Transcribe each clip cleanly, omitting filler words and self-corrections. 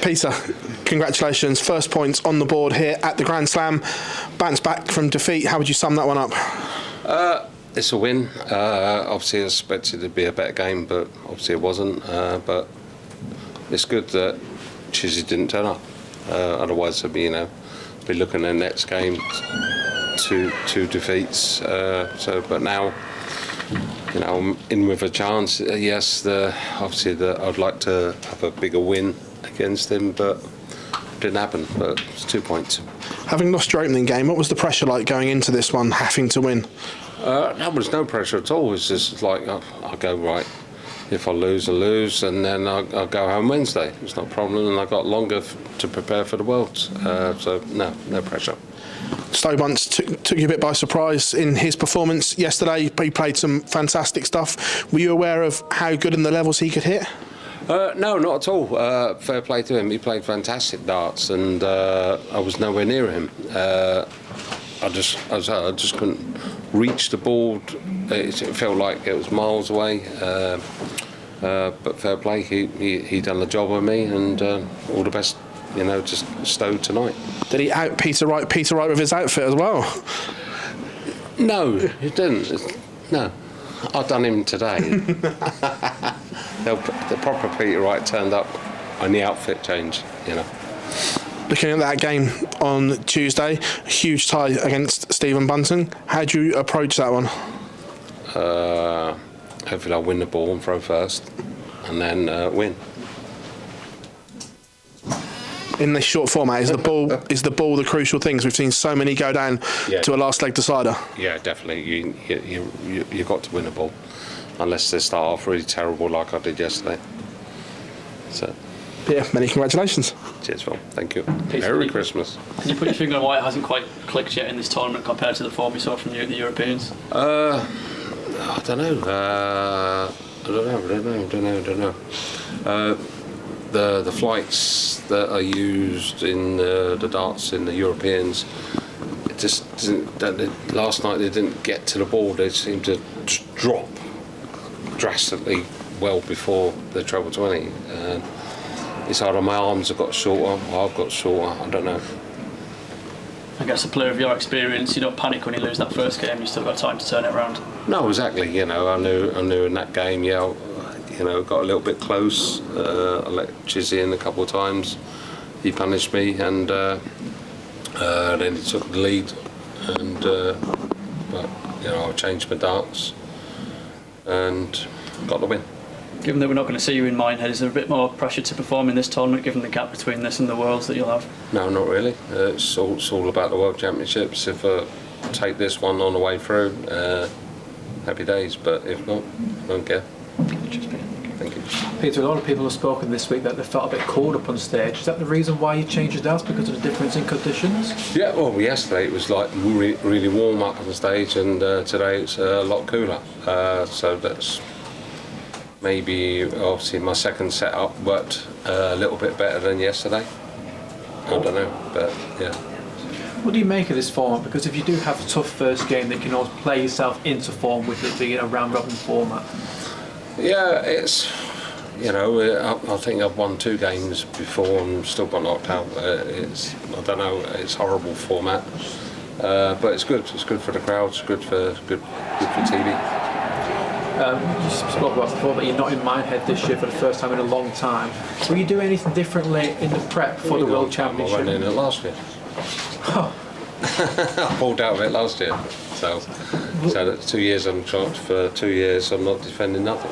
Peter, congratulations. First points on the board here at the Grand Slam. Bounce back from defeat. How would you sum that one up? It's a win. Obviously, I expected it to be a better game, but obviously it wasn't. But it's good that Chizzy didn't turn up. Otherwise, I'd be looking at the next game, two defeats. But now, I'm in with a chance. Yes, obviously I'd like to have a bigger win against him, but it didn't happen. But it's 2 points. Having lost your opening game, what was the pressure like going into this one, having to win? There was no pressure at all. It was just like, I'll go right. If I lose, I lose, and then I'll go home Wednesday. It's not a problem, and I got longer to prepare for the Worlds. So, no pressure. Stowe once took you a bit by surprise in his performance yesterday. He played some fantastic stuff. Were you aware of how good and the levels he could hit? No, not at all. Fair play to him. He played fantastic darts, and I was nowhere near him. I just couldn't reach the board. It felt like it was miles away. But fair play, he done the job with me, and all the best, to Stowe tonight. Did he out Peter Wright with his outfit as well? No, he didn't. No, I done him today. The proper Peter Wright turned up on the outfit change, Looking at that game on Tuesday, a huge tie against Stephen Bunton. How do you approach that one? Hopefully I'll win the ball and throw first, and then win. In this short format, is the ball the crucial things? We've seen so many go down to a last leg decider. Yeah, definitely. You got to win the ball, unless they start off really terrible like I did yesterday. So. Yeah, many congratulations. Cheers, Phil. Thank you. Peter, Merry Christmas. Can you put your finger on why it hasn't quite clicked yet in this tournament compared to the form we saw from the Europeans? I don't know. I don't know. The flights that are used in the darts in the Europeans, it just didn't. Last night they didn't get to the ball. They seemed to drop drastically well before the treble 20. It's either my arms have got shorter or I've got shorter. I don't know. I guess a player of your experience, you don't panic when you lose that first game. You still got time to turn it around. No, exactly. I knew in that game. Yeah, got a little bit close. I let Chizzy in a couple of times. He punished me, and then he took the lead. And but I changed my darts and got the win. Given that we're not going to see you in Minehead, is there a bit more pressure to perform in this tournament, given the gap between this and the Worlds that you'll have? No, not really. It's all about the World Championships. If I take this one on the way through, happy days. But if not, I don't care. Thank you. Peter, a lot of people have spoken this week that they felt a bit cold up on stage. Is that the reason why you changed your darts, because of the difference in conditions? Yeah, well, yesterday it was like really warm up on stage, and today it's a lot cooler. So that's maybe, obviously, my second setup worked a little bit better than yesterday. I don't know, but yeah. What do you make of this format? Because if you do have a tough first game, that can always play yourself into form with it being a round-robin format. Yeah, it's, I think I've won 2 games before and still got knocked out. I don't know, it's a horrible format, but it's good. It's good for the crowd. It's good for TV. You spoke about before that you're not in Minehead this year for the first time in a long time. Will you do anything differently in the prep for the World Championship? I went in it last year. I pulled out of it last year. So that's 2 years on chance. For 2 years I'm not defending nothing.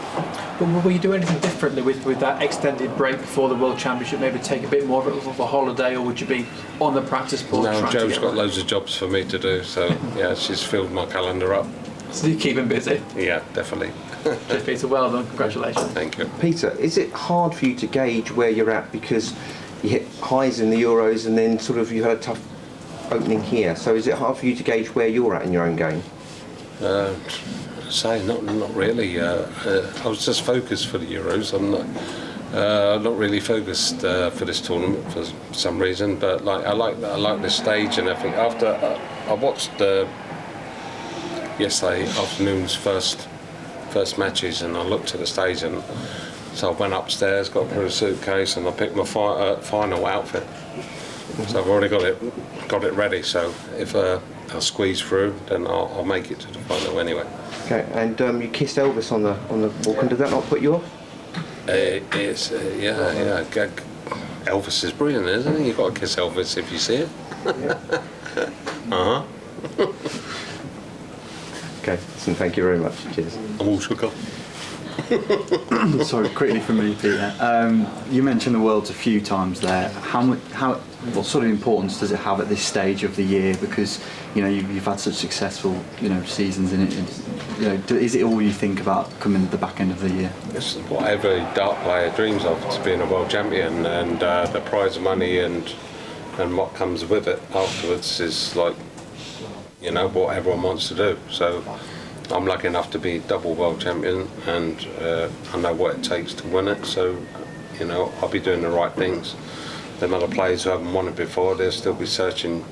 But will you do anything differently with that extended break before the World Championship? Maybe take a bit more of a holiday, or would you be on the practice board? No, Jo's got loads of jobs for me to do, so yeah, she's filled my calendar up. So you keep him busy? Yeah, definitely. Cheers, Peter, well done, congratulations. Thank you. Peter, is it hard for you to gauge where you're at, because you hit highs in the Euros and then sort of you had a tough opening here, so is it hard for you to gauge where you're at in your own game? Not really. I was just focused for the Euros. I'm not really focused for this tournament for some reason, but I like this stage and everything. After I watched yesterday afternoon's first matches, and I looked at the stage and So I went upstairs, got through a suitcase, and I picked my final outfit. So I've already got it ready. So if I squeeze through, then I'll make it to the final anyway. Okay, and you kissed Elvis on the walk, and did that not put you off? It's yeah. Elvis is brilliant, isn't he? You've got to kiss Elvis if you see it. Okay, listen, thank you very much. Cheers. I'm all shook up. Sorry, quickly from me, Peter. You mentioned the Worlds a few times there. What sort of importance does it have at this stage of the year? Because you've had such successful seasons in it. Is it all you think about coming at the back end of the year? It's what every dart player dreams of, to being a world champion, and the prize money and what comes with it afterwards is like what everyone wants to do. So I'm lucky enough to be double world champion, and I know what it takes to win it. So I'll be doing the right things. Them other players who haven't won it before, they'll still be searching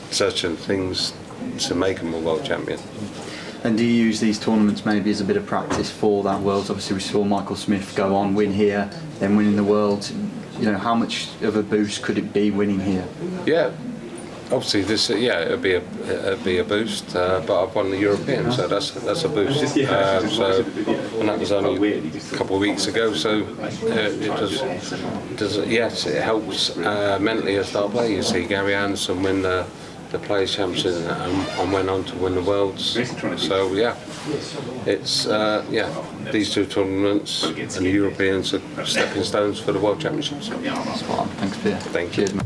things to make them a world champion. And do you use these tournaments maybe as a bit of practice for that Worlds? Obviously we saw Michael Smith go on, win here, then win in the Worlds. How much of a boost could it be winning here? Yeah, obviously it'll be a boost. But I've won the European, so that's a boost. And that was only a couple of weeks ago. So it helps mentally as a player. You see Gary Anderson win the Players' Championship and went on to win the Worlds. So it's these two tournaments and the Europeans are stepping stones for the World Championships. Spot on. Thanks, Peter. Thank you. Cheers, mate.